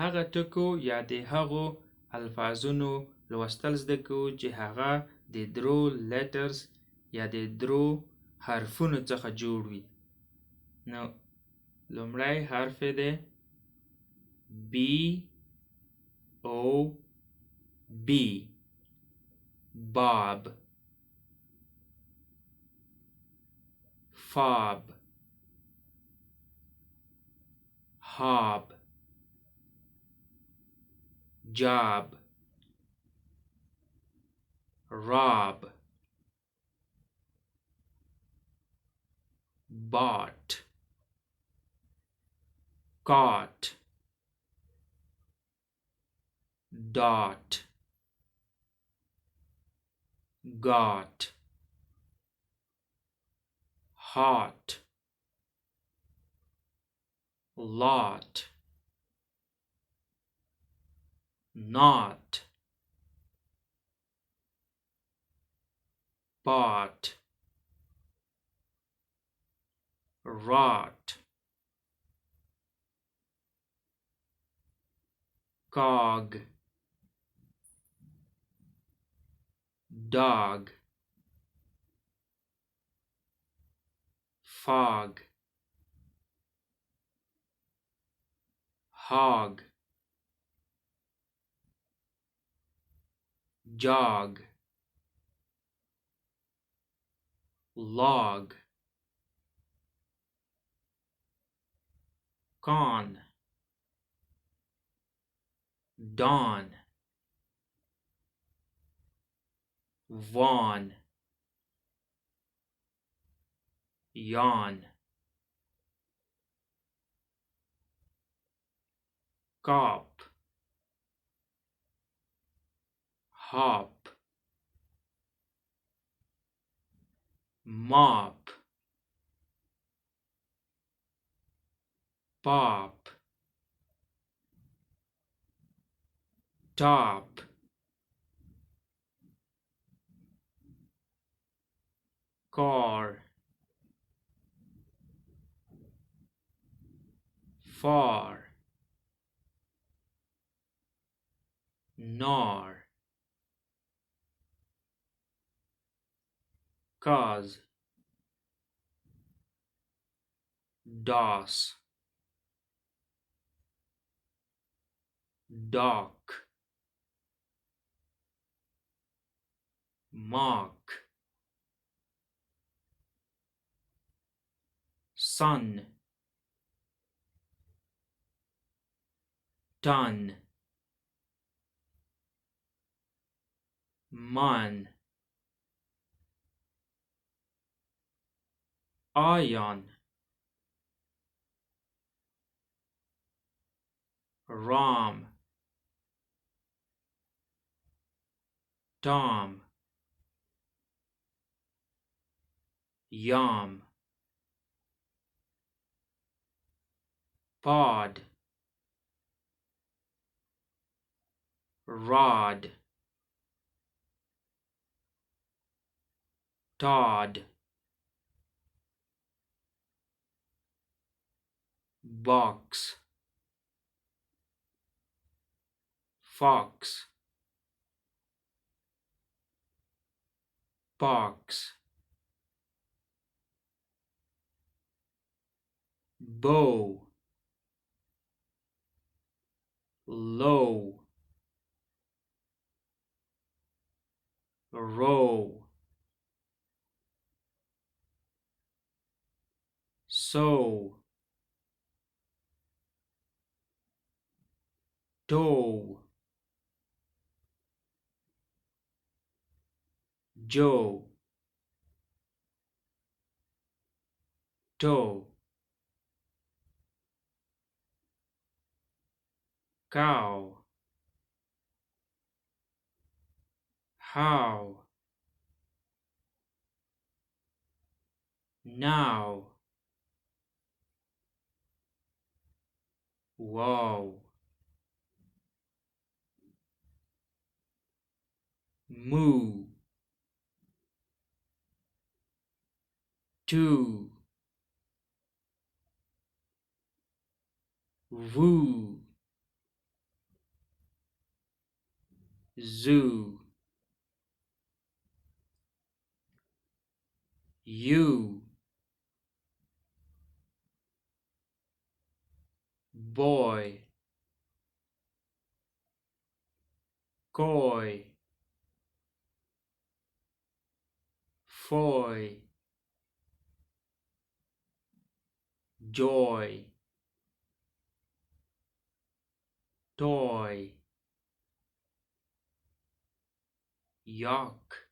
هغه ټکو یا د هغو الفاظونو لوستل زده کوو چې هغه د درو لیټرز یا د درو حرفونو څخه جوړ وي. نو لومړی حرف دی بی او بی باب فاب هاب جاب راب bought caught dot got hot lot not bought rot cog dog fog hog jog log con dawn Vaughn yawn cop hop mop pop top car far nor cause DOS dock mock sun ton mon ion rom tom yam pod rod Todd box fox box bow low row sow dough Joe toe cow how now wow moo two woo zoo, you, boy, coy, foy, joy, toy, yuck,